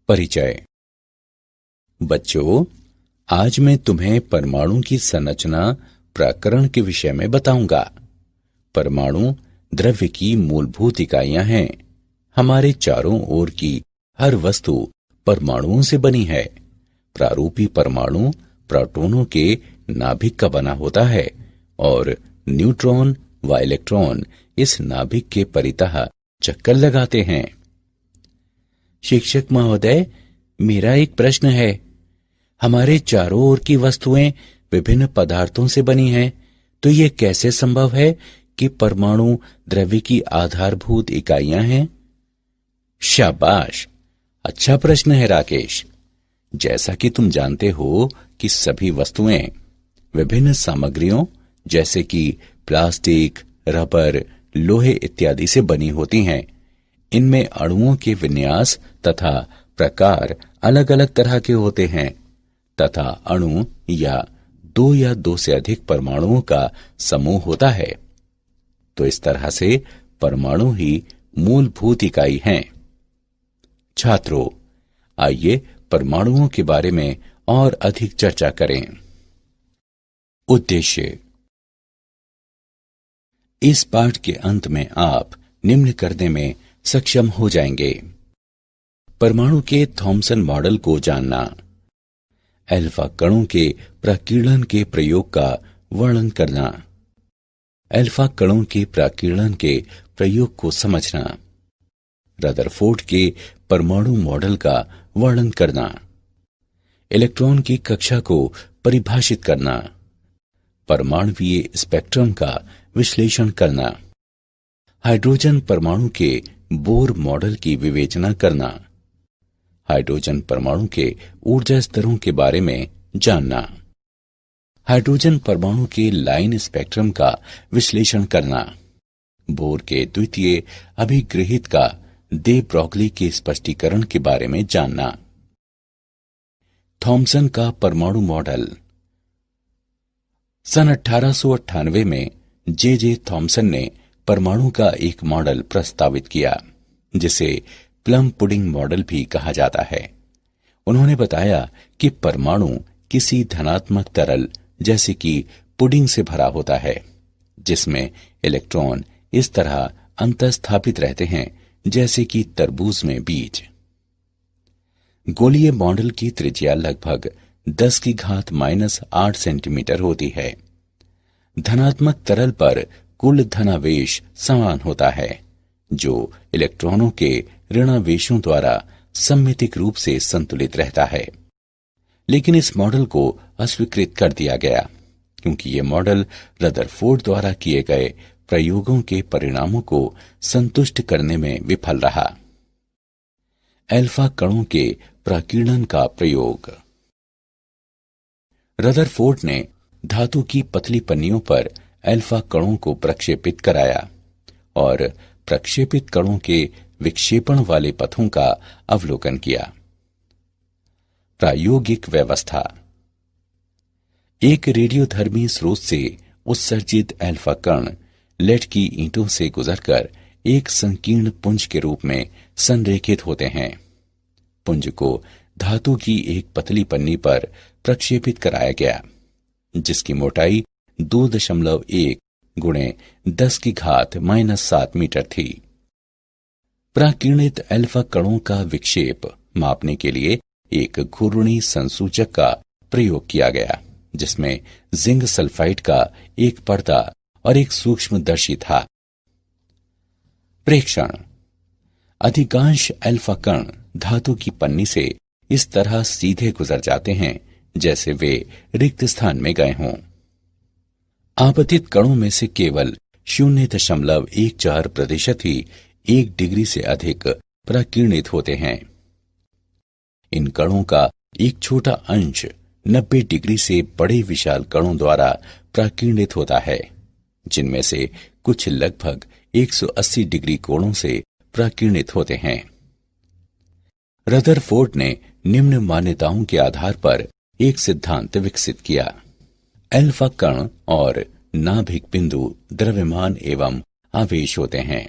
परिचय। बच्चों, आज मैं तुम्हें परमाणु की संरचना प्रकरण के विषय में बताऊंगा। परमाणु द्रव्य की मूलभूत इकाइयां हैं। हमारे चारों ओर की हर वस्तु परमाणुओं से बनी है। प्रारूपी परमाणु प्रोटॉनों के नाभिक का बना होता है और न्यूट्रॉन व इलेक्ट्रॉन इस नाभिक के परितः चक्कर लगाते हैं। शिक्षक महोदय, मेरा एक प्रश्न है। हमारे चारों ओर की वस्तुएं विभिन्न पदार्थों से बनी हैं, तो ये कैसे संभव है कि परमाणु द्रव्य की आधारभूत इकाइयां हैं? शाबाश, अच्छा प्रश्न है राकेश। जैसा कि तुम जानते हो कि सभी वस्तुएं विभिन्न सामग्रियों जैसे कि प्लास्टिक, रबर, लोहे इत्यादि से बनी होती हैं। इनमें अणुओं के विन्यास तथा प्रकार अलग अलग तरह के होते हैं तथा अणु या दो से अधिक परमाणुओं का समूह होता है। तो इस तरह से परमाणु ही मूलभूत इकाई हैं। छात्रों, आइए परमाणुओं के बारे में और अधिक चर्चा करें। उद्देश्य। इस पाठ के अंत में आप निम्न करने में सक्षम हो जाएंगे। परमाणु के थॉमसन मॉडल को जानना, अल्फा कणों के प्रकीर्णन के प्रयोग का वर्णन करना, अल्फा कणों के प्रकीर्णन के प्रयोग को समझना, रदरफोर्ड के परमाणु मॉडल का वर्णन करना, इलेक्ट्रॉन की कक्षा को परिभाषित करना, परमाणुवीय स्पेक्ट्रम का विश्लेषण करना, हाइड्रोजन परमाणु के बोर मॉडल की विवेचना करना, हाइड्रोजन परमाणु के ऊर्जा स्तरों के बारे में जानना, हाइड्रोजन परमाणु के लाइन स्पेक्ट्रम का विश्लेषण करना, बोर के द्वितीय अभिगृहित का दे ब्रॉगली के स्पष्टीकरण के बारे में जानना। थॉमसन का परमाणु मॉडल। सन 1898 में जे थॉमसन ने परमाणु का एक मॉडल प्रस्तावित किया, जिसे प्लम पुडिंग मॉडल भी कहा जाता है। उन्होंने बताया कि परमाणु किसी धनात्मक तरल जैसे कि पुडिंग से भरा होता है, जिसमें इलेक्ट्रॉन इस तरह अंतःस्थापित रहते हैं जैसे कि तरबूज में बीज। गोलीय मॉडल की त्रिज्या लगभग 10⁻⁻8 सेंटीमीटर होती है। धनात्मक तरल पर कुल धनावेश समान होता है, जो इलेक्ट्रॉनों के ऋणावेशों द्वारा सममितिक रूप से संतुलित रहता है। लेकिन इस मॉडल को अस्वीकृत कर दिया गया, क्योंकि यह मॉडल रदरफोर्ड द्वारा किए गए प्रयोगों के परिणामों को संतुष्ट करने में विफल रहा। अल्फा कणों के प्रकीर्णन का प्रयोग। रदरफोर्ड ने धातु की पतली पन्नियों पर अल्फा कणों को प्रक्षेपित कराया और प्रक्षेपित कणों के विक्षेपण वाले पथों का अवलोकन किया। प्रायोगिक व्यवस्था। एक रेडियोधर्मी स्रोत से उत्सर्जित अल्फा कण लेड की ईंटों से गुजरकर एक संकीर्ण पुंज के रूप में संरेखित होते हैं। पुंज को धातु की एक पतली पन्नी पर प्रक्षेपित कराया गया, जिसकी मोटाई 2.1 × 10⁻⁷ मीटर थी। प्राकीर्णित अल्फा कणों का विक्षेप मापने के लिए एक घूर्णी संसूचक का प्रयोग किया गया, जिसमें जिंक सल्फाइड का एक पर्दा और एक सूक्ष्मदर्शी था। प्रेक्षण। अधिकांश अल्फा कण धातु की पन्नी से इस तरह सीधे गुजर जाते हैं जैसे वे रिक्त स्थान में गए हों। आपतित कणों में से केवल 0.14% ही 1 डिग्री से अधिक प्रकीर्णित होते हैं। इन कणों का एक छोटा अंश 90 डिग्री से बड़े विशाल कणों द्वारा प्रकीर्णित होता है, जिनमें से कुछ लगभग 180 डिग्री कोणों से प्रकीर्णित होते हैं। रदरफोर्ड ने निम्न मान्यताओं के आधार पर एक सिद्धांत विकसित किया। अल्फा कण और नाभिक बिंदु द्रव्यमान एवं आवेश होते हैं।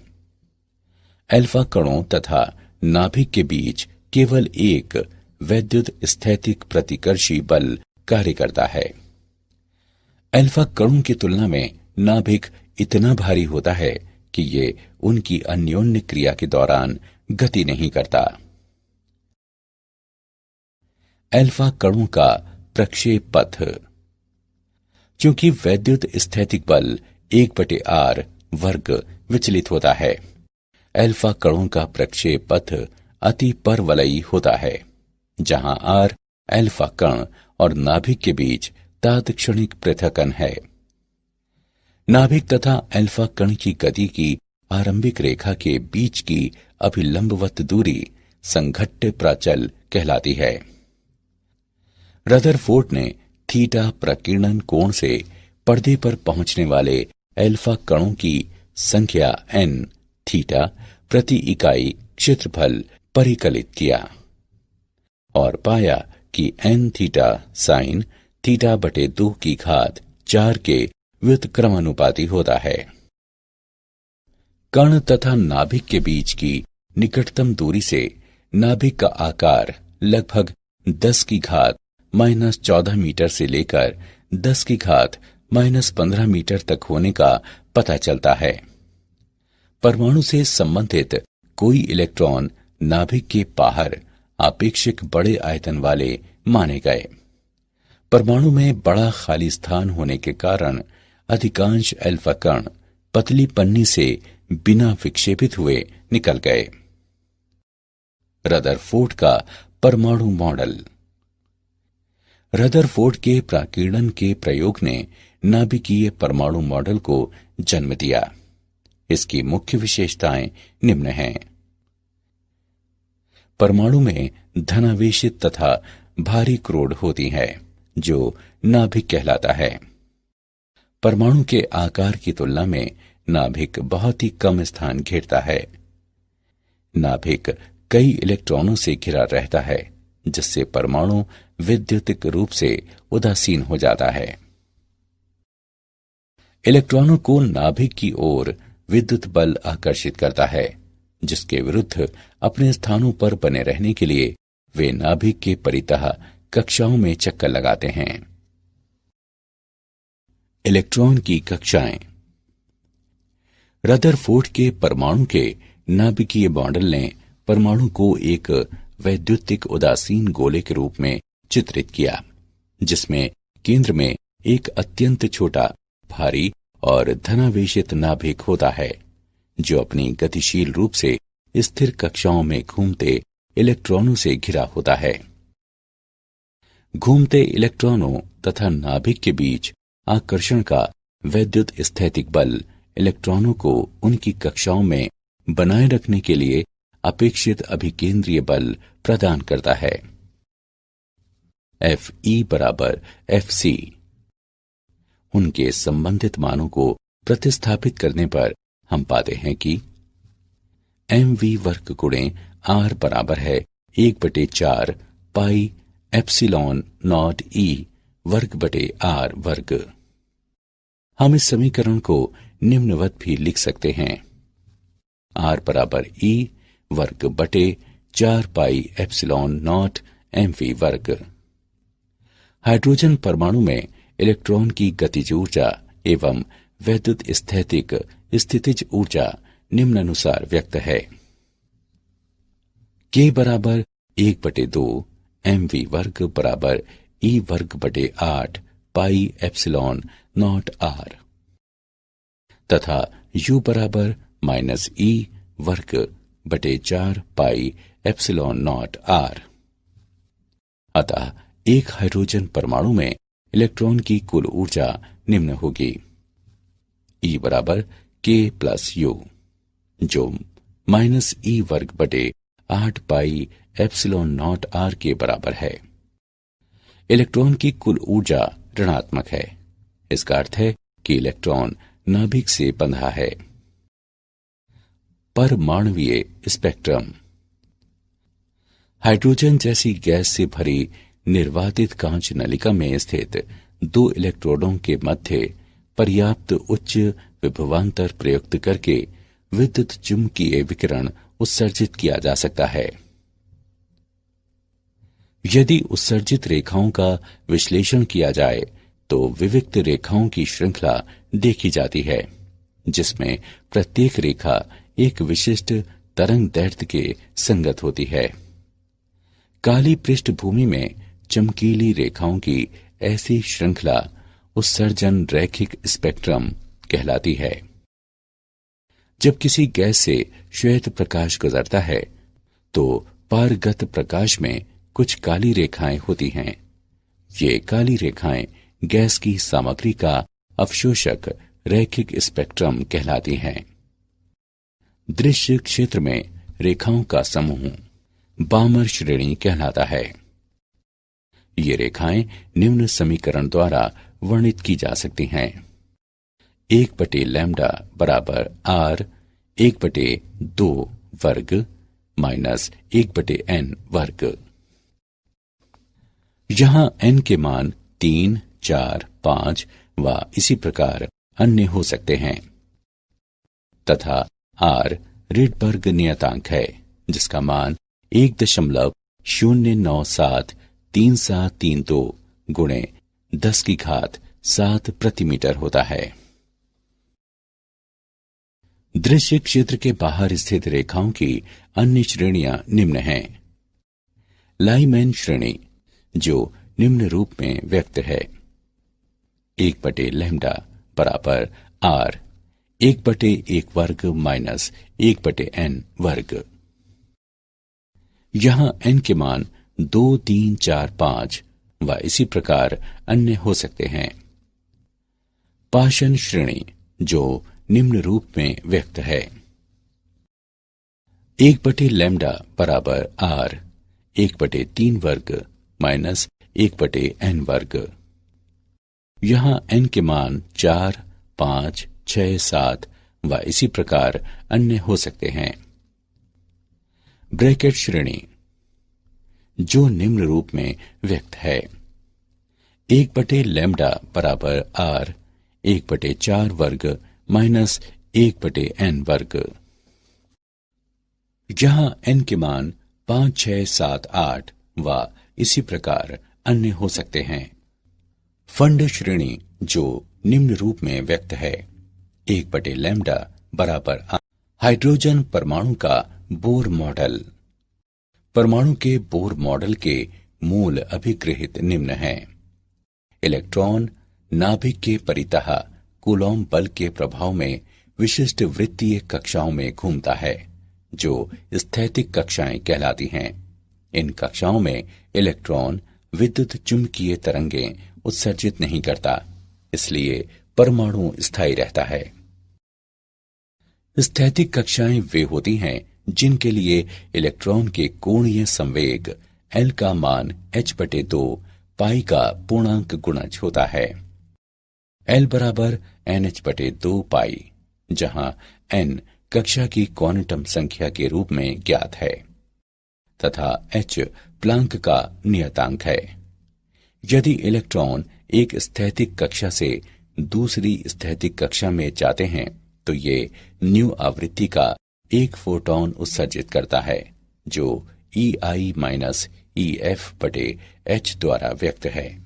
अल्फा कणों तथा नाभिक के बीच केवल एक वैद्युत स्थैतिक प्रतिकर्षी बल कार्य करता है। अल्फा कणों की तुलना में नाभिक इतना भारी होता है कि ये उनकी अन्योन्य क्रिया के दौरान गति नहीं करता। अल्फा कणों का प्रक्षेप पथ। क्योंकि वैद्युत स्थैतिक बल 1/r वर्ग विचलित होता है, अल्फा कणों का प्रक्षेप पथ अति परवलयी होता है, जहां r अल्फा कण और नाभिक के बीच तात्क्षणिक पृथक्कन है। नाभिक तथा अल्फा कण की गति की आरंभिक रेखा के बीच की अभिलंबवत दूरी संघट्ट प्राचल कहलाती है। रदरफोर्ड ने थीटा प्रकीर्णन कोण से पर्दे पर पहुंचने वाले अल्फा कणों की संख्या n थीटा प्रति इकाई क्षेत्रफल परिकलित किया और पाया कि n थीटा साइन थीटा बटे 2 की घात 4 के व्युत्क्रमानुपाती होता है। कण तथा नाभिक के बीच की निकटतम दूरी से नाभिक का आकार लगभग 10 की घात -14 मीटर से लेकर 10 की घात -15 मीटर तक होने का पता चलता है। परमाणु से संबंधित कोई इलेक्ट्रॉन नाभिक के बाहर आपेक्षिक बड़े आयतन वाले माने गए। परमाणु में बड़ा खाली स्थान होने के कारण अधिकांश अल्फा कण पतली पन्नी से बिना विक्षेपित हुए निकल गए। रदरफोर्ड का परमाणु मॉडल। रदरफोर्ड के प्राकीर्णन के प्रयोग ने नाभिकीय परमाणु मॉडल को जन्म दिया। इसकी मुख्य विशेषताएं निम्न हैं। परमाणु में धनावेशित तथा भारी क्रोड होती है, जो नाभिक कहलाता है। परमाणु के आकार की तुलना में नाभिक बहुत ही कम स्थान घेरता है। नाभिक कई इलेक्ट्रॉनों से घिरा रहता है, जिससे परमाणु विद्युतिक रूप से उदासीन हो जाता है। इलेक्ट्रॉनों को नाभिक की ओर विद्युत बल आकर्षित करता है, जिसके विरुद्ध अपने स्थानों पर बने रहने के लिए वे नाभिक के परितः कक्षाओं में चक्कर लगाते हैं। इलेक्ट्रॉन की कक्षाएं। रदरफोर्ड के परमाणु के नाभिकीय मॉडल ने परमाणु को एक वैद्युतिक उदासीन गोले के रूप में चित्रित किया, जिसमें केंद्र में एक अत्यंत छोटा, भारी और धनावेशित नाभिक होता है, जो अपनी गतिशील रूप से स्थिर कक्षाओं में घूमते इलेक्ट्रॉनों से घिरा होता है। घूमते इलेक्ट्रॉनों तथा नाभिक के बीच आकर्षण का वैद्युत स्थैतिक बल इलेक्ट्रॉनों को उनकी कक्षाओं में बनाए रखने के लिए अपेक्षित अभिकेंद्रीय बल प्रदान करता है। Fe बराबर Fc। उनके संबंधित मानों को प्रतिस्थापित करने पर हम पाते हैं कि mv वर्ग गुणे r बराबर है 1/4 पाई एप्सिलॉन नॉट e वर्ग बटे r वर्ग। हम इस समीकरण को निम्नवत भी लिख सकते हैं। r बराबर e वर्ग बटे 4 पाई एप्सिलॉन नॉट mv वर्ग। हाइड्रोजन परमाणु में इलेक्ट्रॉन की गतिज ऊर्जा एवं वैद्युत स्थैतिक स्थितिज ऊर्जा निम्नानुसार व्यक्त है। K बराबर 1/2 mv वर्ग बराबर E वर्ग बटे 8 पाई एप्सिलॉन नॉट r तथा U बराबर -E वर्ग बटे 4 पाई एप्सिलॉन नॉट r। अतः एक हाइड्रोजन परमाणु में इलेक्ट्रॉन की कुल ऊर्जा निम्न होगी। E बराबर K प्लस U, जो -E वर्ग बटे 8 पाई एप्सिलॉन नॉट r के बराबर है। इलेक्ट्रॉन की कुल ऊर्जा ऋणात्मक है। इसका अर्थ है कि इलेक्ट्रॉन नाभिक से बंधा है। परमाणुवीय स्पेक्ट्रम। हाइड्रोजन जैसी गैस से भरी निर्वातित कांच नलिका में स्थित दो इलेक्ट्रोडों के मध्य पर्याप्त उच्च विभवांतर प्रयुक्त करके विद्युत चुम्बकीय विकिरण उत्सर्जित किया जा सकता है। यदि उत्सर्जित रेखाओं का विश्लेषण किया जाए तो विविक्त रेखाओं की श्रृंखला देखी जाती है, जिसमें प्रत्येक रेखा एक विशिष्ट तरंग दैर्ध्य के संगत होती है। काली पृष्ठभूमि में चमकीली रेखाओं की ऐसी श्रृंखला उत्सर्जन रैखिक स्पेक्ट्रम कहलाती है। जब किसी गैस से श्वेत प्रकाश गुजरता है तो पारगत प्रकाश में कुछ काली रेखाएं होती हैं। ये काली रेखाएं गैस की सामग्री का अवशोषक रैखिक स्पेक्ट्रम कहलाती हैं। दृश्य क्षेत्र में रेखाओं का समूह बामर श्रेणी कहलाता है। ये रेखाएं निम्न समीकरण द्वारा वर्णित की जा सकती हैं। 1/λ बराबर r 1/2 वर्ग माइनस 1/n वर्ग। यहां n के मान 3, 4, 5 व इसी प्रकार अन्य हो सकते हैं तथा r रिडबर्ग नियतांक है, जिसका मान 1.097332 गुणे 10⁻7 प्रति मीटर होता है। दृश्य क्षेत्र के बाहर स्थित रेखाओं की अन्य श्रेणियां निम्न हैं। लाइमैन श्रेणी, जो निम्न रूप में व्यक्त है। 1/λ बराबर r 1/1 वर्ग माइनस 1/n वर्ग। यहां n के मान 2, 3, 4, 5 व इसी प्रकार अन्य हो सकते हैं। पाशन श्रेणी, जो निम्न रूप में व्यक्त है। 1/λ बराबर r 1/3 वर्ग माइनस 1/n वर्ग। यहां n के मान 4, 5, 6, 7 व इसी प्रकार अन्य हो सकते हैं। ब्रैकेट श्रेणी, जो निम्न रूप में व्यक्त है। 1/λ बराबर r 1/4 वर्ग माइनस 1/n वर्ग। जहां n के मान 5, 6, 7, 8 व इसी प्रकार अन्य हो सकते हैं। फंड श्रेणी, जो निम्न रूप में व्यक्त है। 1/λ बराबर हाइड्रोजन परमाणु का बोर मॉडल। परमाणु के बोर मॉडल के मूल अभिगृहित निम्न हैं। इलेक्ट्रॉन नाभिक के परितः कूलॉम बल के प्रभाव में विशिष्ट वृत्तीय कक्षाओं में घूमता है, जो स्थैतिक कक्षाएं कहलाती हैं। इन कक्षाओं में इलेक्ट्रॉन विद्युत चुंबकीय तरंगें उत्सर्जित नहीं करता, इसलिए परमाणु स्थायी रहता है। स्थैतिक कक्षाएं वे होती हैं जिनके लिए इलेक्ट्रॉन के कोणीय संवेग L का मान h/2 पाई का पूर्णांक गुणज होता है। L बराबर nh/2 पाई, जहां n कक्षा की क्वांटम संख्या के रूप में ज्ञात है तथा h प्लांक का नियतांक है। यदि इलेक्ट्रॉन एक स्थैतिक कक्षा से दूसरी स्थैतिक कक्षा में जाते हैं तो ये न्यू आवृत्ति का एक फोटॉन उत्सर्जित करता है, जो EI माइनस EF/h द्वारा व्यक्त है।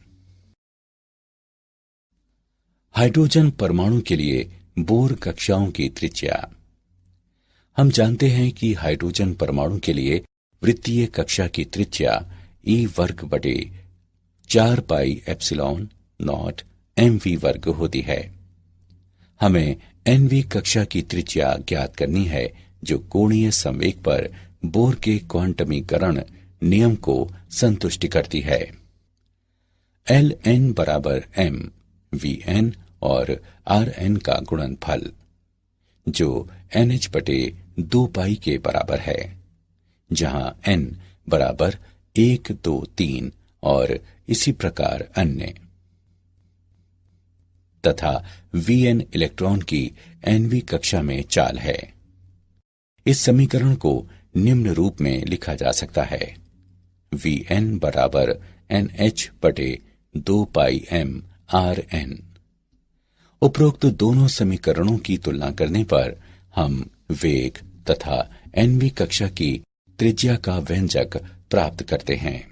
हाइड्रोजन परमाणु के लिए बोर कक्षाओं की त्रिज्या। हम जानते हैं कि हाइड्रोजन परमाणु के लिए वृत्तीय कक्षा की त्रिज्या E वर्ग बटे 4 पाई एप्सिलॉन नॉट mv वर्ग होती है। हमें nv कक्षा की त्रिज्या ज्ञात करनी है, जो कोणीय संवेग पर बोर के क्वांटमीकरण नियम को संतुष्ट करती है। Ln बराबर m Vn और Rn का गुणनफल, जो nh/2 पाई के बराबर है, जहां n बराबर 1, 2, 3 और इसी प्रकार अन्य, तथा Vn इलेक्ट्रॉन की nv कक्षा में चाल है। इस समीकरण को निम्न रूप में लिखा जा सकता है। Vn बराबर nh/2 पाई m Rn। उपरोक्त दोनों समीकरणों की तुलना करने पर हम वेग तथा nv कक्षा की त्रिज्या का व्यंजक प्राप्त करते हैं।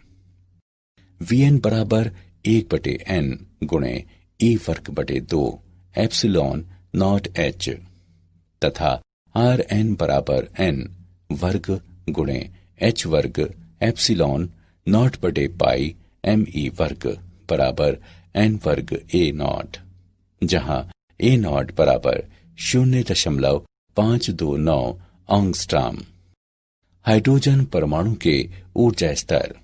Vn बराबर 1/n गुणे E वर्ग बटे 2 एप्सिलॉन नॉट h तथा Rn बराबर n वर्ग गुणे h वर्ग एप्सिलॉन नॉट बटे पाई me वर्ग बराबर n वर्ग a नॉट, जहां a नॉट बराबर 0.529 एंगस्ट्रॉम। हाइड्रोजन परमाणु के ऊर्जा स्तर।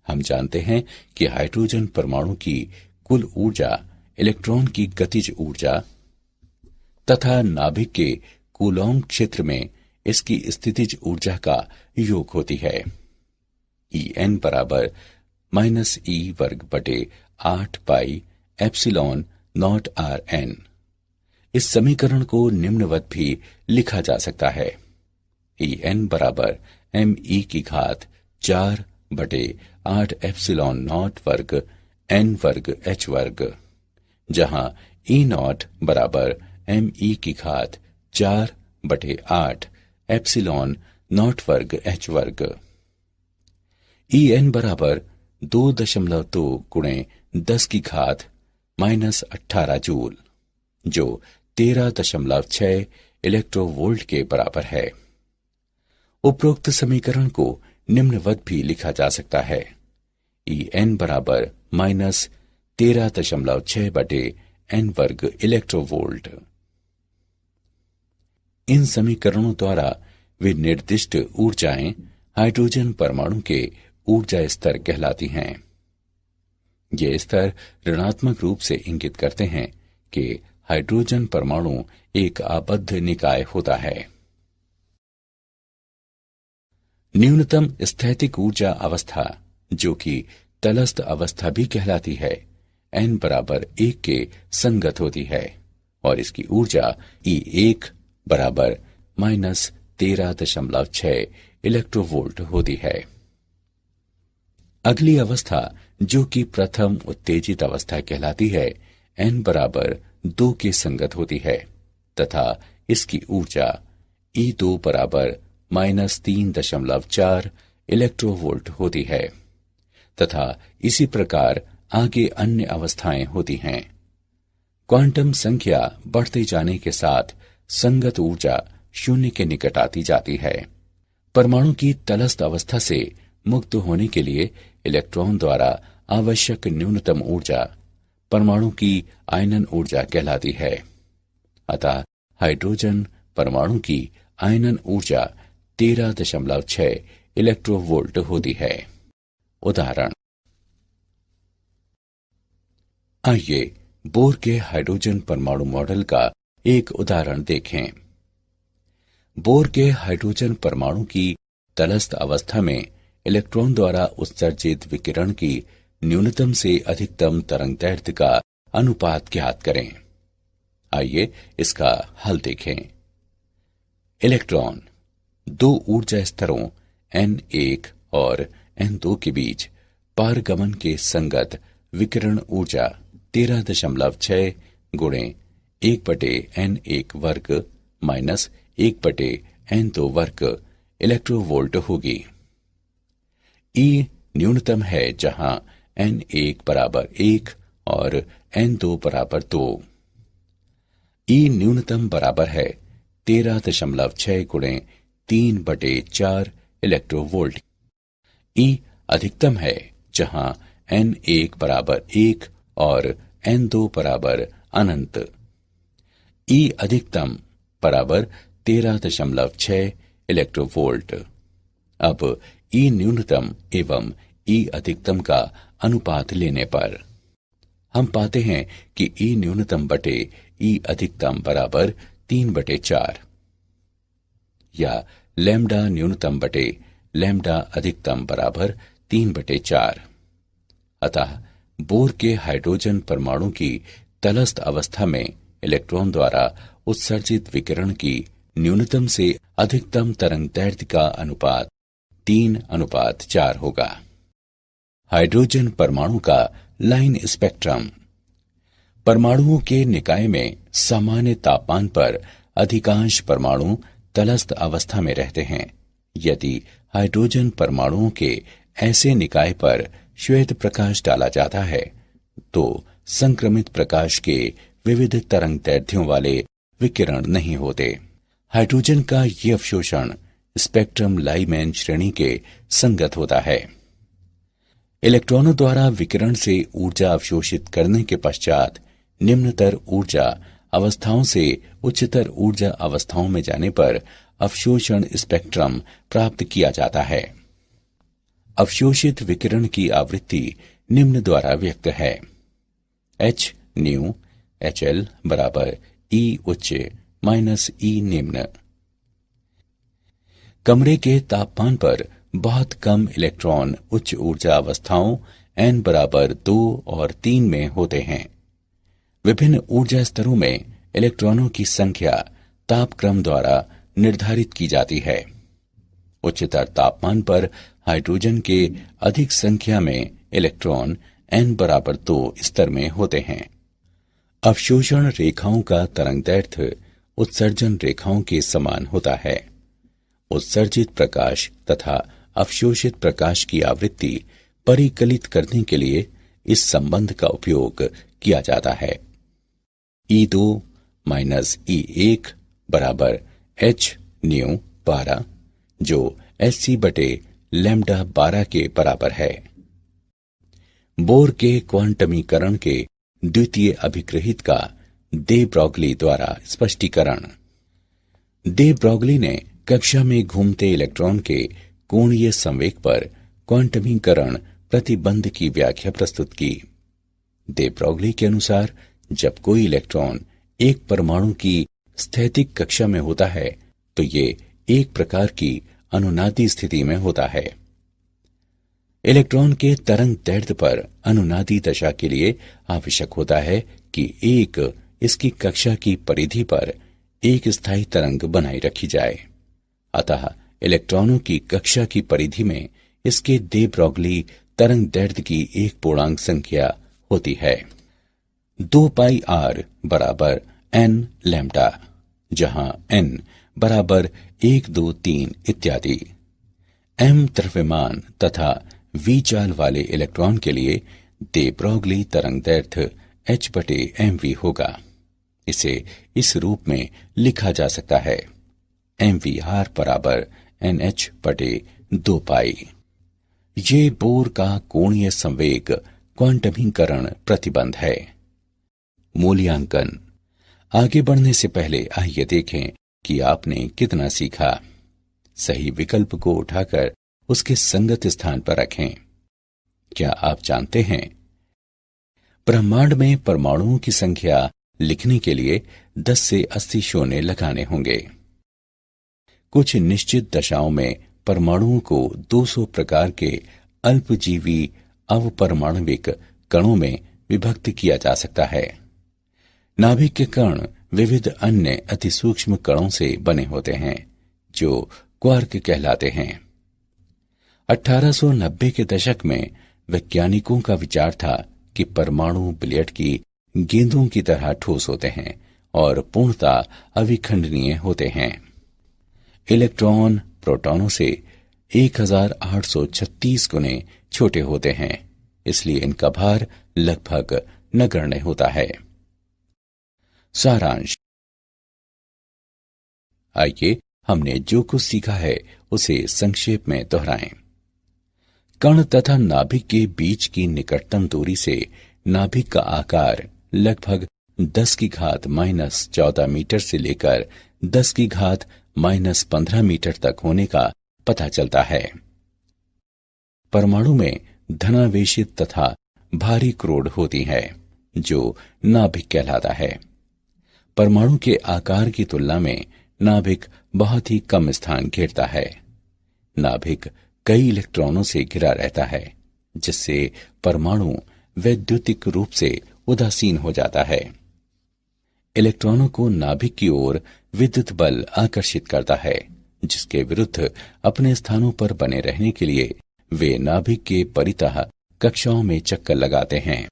हम जानते हैं कि हाइड्रोजन परमाणु की कुल ऊर्जा इलेक्ट्रॉन की गतिज ऊर्जा तथा नाभिक के कूलॉम क्षेत्र में इसकी स्थितिज ऊर्जा का योग होती है। En बराबर -e वर्ग बटे 8 पाई एप्सिलॉन नॉट Rn। इस समीकरण को निम्नवत भी लिखा जा सकता है। En बराबर me की घात 4 बटे 8 एप्सिलॉन नॉट वर्ग n वर्ग h वर्ग, जहां E नॉट बराबर me की घात 4 बटे 8 एप्सिलॉन नॉट वर्ग h वर्ग। En बराबर 2.2 गुणे 10 की घात -18 जूल, जो 13.6 इलेक्ट्रोवोल्ट के बराबर है। उपरोक्त समीकरण को निम्नवत भी लिखा जा सकता है। En बराबर -13.6 बटे n वर्ग इलेक्ट्रोवोल्ट। इन समीकरणों द्वारा वे निर्दिष्ट ऊर्जाएं हाइड्रोजन परमाणु के ऊर्जा स्तर कहलाती हैं। ये स्तर ऋणात्मक रूप से इंगित करते हैं कि हाइड्रोजन परमाणु एक आबद्ध निकाय होता है। न्यूनतम स्थैतिक ऊर्जा अवस्था, जो कि तलस्थ अवस्था भी कहलाती है, n बराबर 1 के संगत होती है और इसकी ऊर्जा E1 बराबर -13.6 इलेक्ट्रोवोल्ट होती है। अगली अवस्था, जो कि प्रथम उत्तेजित अवस्था कहलाती है, n बराबर 2 के संगत होती है तथा इसकी ऊर्जा E2 बराबर -3.4 इलेक्ट्रोवोल्ट होती है तथा इसी प्रकार आगे अन्य अवस्थाएं होती हैं। क्वांटम संख्या बढ़ते जाने के साथ संगत ऊर्जा शून्य के निकट आती जाती है। परमाणु की तलस्थ अवस्था से मुक्त होने के लिए इलेक्ट्रॉन द्वारा आवश्यक न्यूनतम ऊर्जा परमाणु की आयनन ऊर्जा कहलाती है। अतः हाइड्रोजन परमाणु की आयनन ऊर्जा 13.6 इलेक्ट्रोवोल्ट होती है। उदाहरण। आइए बोर के हाइड्रोजन परमाणु मॉडल का एक उदाहरण देखें। बोर के हाइड्रोजन परमाणु की तलस्थ अवस्था में इलेक्ट्रॉन द्वारा उत्सर्जित विकिरण की न्यूनतम से अधिकतम तरंगदैर्ध्य का अनुपात ज्ञात करें। आइए इसका हल देखें। इलेक्ट्रॉन दो ऊर्जा स्तरों n1 और n2 के बीच पारगमन के संगत विकिरण ऊर्जा 13.6 गुणे 1/n1 वर्ग माइनस 1/n2 वर्ग इलेक्ट्रोवोल्ट होगी। E न्यूनतम है जहां n1 बराबर 1 और n2 बराबर 2। E न्यूनतम बराबर है 13.6 गुणे 3/4 इलेक्ट्रोवोल्ट। E अधिकतम है जहां n1 बराबर 1 और n2 बराबर अनंत। E अधिकतम बराबर 13.6 इलेक्ट्रोवोल्ट। अब E न्यूनतम एवं E अधिकतम का अनुपात लेने पर हम पाते हैं कि E न्यूनतम बटे E अधिकतम बराबर 3/4 या लैम्डा न्यूनतम बटे लैम्डा अधिकतम बराबर 3/4। अतः बोर के हाइड्रोजन परमाणु की तलस्थ अवस्था में इलेक्ट्रॉन द्वारा उत्सर्जित विकिरण की न्यूनतम से अधिकतम तरंगदैर्ध्य का अनुपात 3:4 होगा। हाइड्रोजन परमाणु का लाइन स्पेक्ट्रम। परमाणुओं के निकाय में सामान्य तापमान पर अधिकांश परमाणु तलस्थ अवस्था में रहते हैं। यदि हाइड्रोजन परमाणुओं के ऐसे निकाय पर श्वेत प्रकाश डाला जाता है तो संक्रमित प्रकाश के विविध तरंग दैर्ध्यों वाले विकिरण नहीं होते। हाइड्रोजन का ये अवशोषण स्पेक्ट्रम लाइमैन श्रेणी के संगत होता है। इलेक्ट्रॉनों द्वारा विकिरण से ऊर्जा अवशोषित करने के पश्चात निम्नतर ऊर्जा अवस्थाओं से उच्चतर ऊर्जा अवस्थाओं में जाने पर अवशोषण स्पेक्ट्रम प्राप्त किया जाता है। अवशोषित विकिरण की आवृत्ति निम्न द्वारा व्यक्त है। h न्यू HL बराबर E उच्च माइनस E निम्न। कमरे के तापमान पर बहुत कम इलेक्ट्रॉन उच्च ऊर्जा अवस्थाओं n बराबर 2 और 3 में होते हैं। विभिन्न ऊर्जा स्तरों में इलेक्ट्रॉनों की संख्या तापक्रम द्वारा निर्धारित की जाती है। उच्चतर तापमान पर हाइड्रोजन के अधिक संख्या में इलेक्ट्रॉन n बराबर 2 स्तर में होते हैं। अवशोषण रेखाओं का तरंगदैर्ध्य उत्सर्जन रेखाओं के समान होता है। उत्सर्जित प्रकाश तथा अवशोषित प्रकाश की आवृत्ति परिकलित करने के लिए इस संबंध का उपयोग किया जाता है। E2 माइनस E1 बराबर h न्यू 12 जो Hc बटे लैम्डा 12 के बराबर है। बोर के क्वांटमीकरण के द्वितीय अभिग्रहित का दे ब्रॉगली द्वारा स्पष्टीकरण। दे ब्रॉगली ने कक्षा में घूमते इलेक्ट्रॉन के कोणीय संवेग पर क्वांटमीकरण प्रतिबंध की व्याख्या प्रस्तुत की। दे ब्रॉगली के अनुसार जब कोई इलेक्ट्रॉन एक परमाणु की स्थैतिक कक्षा में होता है तो ये एक प्रकार की अनुनादी स्थिति में होता है। इलेक्ट्रॉन के तरंग दैर्ध्य पर अनुनादी दशा के लिए आवश्यक होता है कि एक इसकी कक्षा की परिधि पर एक स्थायी तरंग बनाए रखी जाए। अतः इलेक्ट्रॉनों की कक्षा की परिधि में इसके दे ब्रॉगली तरंग दैर्ध्य की एक पूर्णांक संख्या होती है। 2 पाई r बराबर n लैम्डा, जहां n बराबर 1, 2, 3 इत्यादि। m द्रव्यमान तथा v चाल वाले इलेक्ट्रॉन के लिए दे ब्रॉगली तरंग दैर्ध्य h बटे mv होगा। इसे इस रूप में लिखा जा सकता है mvr बराबर nh बटे 2 पाई। ये बोर का कोणीय संवेग क्वांटमीकरण प्रतिबंध है। मूल्यांकन। आगे बढ़ने से पहले आइए देखें कि आपने कितना सीखा। सही विकल्प को उठाकर उसके संगत स्थान पर रखें। क्या आप जानते हैं ब्रह्मांड में परमाणुओं की संख्या लिखने के लिए 10 से 80 शून्य लगाने होंगे। कुछ निश्चित दशाओं में परमाणुओं को 200 प्रकार के अल्पजीवी अवपरमाणविक कणों में विभक्त किया जा सकता है। नाभिक के कण विविध अन्य अतिसूक्ष्म कणों से बने होते हैं जो क्वार्क कहलाते हैं। 1890 के दशक में वैज्ञानिकों का विचार था कि परमाणु बिलियर्ड की गेंदों की तरह ठोस होते हैं और पूर्णतः अविखंडनीय होते हैं। इलेक्ट्रॉन प्रोटॉनों से 1836 गुने छोटे होते हैं, इसलिए इनका भार लगभग नगण्य होता है। सारांश। आइए हमने जो कुछ सीखा है उसे संक्षेप में दोहराएं। कण तथा नाभिक के बीच की निकटतम दूरी से नाभिक का आकार लगभग 10 की घात -14 मीटर से लेकर 10 की घात -15 मीटर तक होने का पता चलता है। परमाणु में धनावेशित तथा भारी क्रोड होती है जो नाभिक कहलाता है। परमाणु के आकार की तुलना में नाभिक बहुत ही कम स्थान घेरता है। नाभिक कई इलेक्ट्रॉनों से घिरा रहता है जिससे परमाणु वैद्युतिक रूप से उदासीन हो जाता है। इलेक्ट्रॉनों को नाभिक की ओर विद्युत बल आकर्षित करता है जिसके विरुद्ध अपने स्थानों पर बने रहने के लिए वे नाभिक के परितः कक्षाओं में चक्कर लगाते हैं।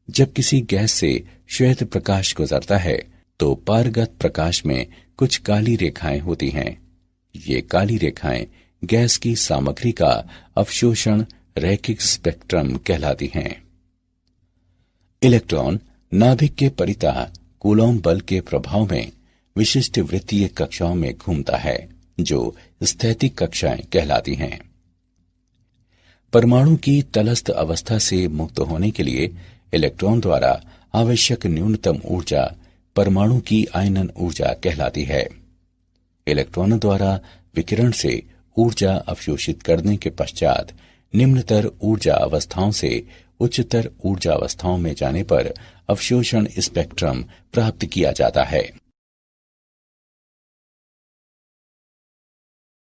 जब किसी गैस से श्वेत प्रकाश गुजरता है तो पारगत प्रकाश में कुछ काली रेखाएं होती हैं। ये काली रेखाएं गैस की सामग्री का अवशोषण रैखिक स्पेक्ट्रम कहलाती हैं। इलेक्ट्रॉन नाभिक के परितः कूलॉम बल के प्रभाव में विशिष्ट वृत्तीय कक्षाओं में घूमता है, जो स्थैतिक कक्षाएं कहलाती हैं। परमाणु की तलस्थ अवस्था से मुक्त होने के लिए इलेक्ट्रॉन द्वारा आवश्यक न्यूनतम ऊर्जा परमाणु की आयनन ऊर्जा कहलाती है। इलेक्ट्रॉनों द्वारा विकिरण से ऊर्जा अवशोषित करने के पश्चात निम्नतर ऊर्जा अवस्थाओं से उच्चतर ऊर्जा अवस्थाओं में जाने पर अवशोषण स्पेक्ट्रम प्राप्त किया जाता है।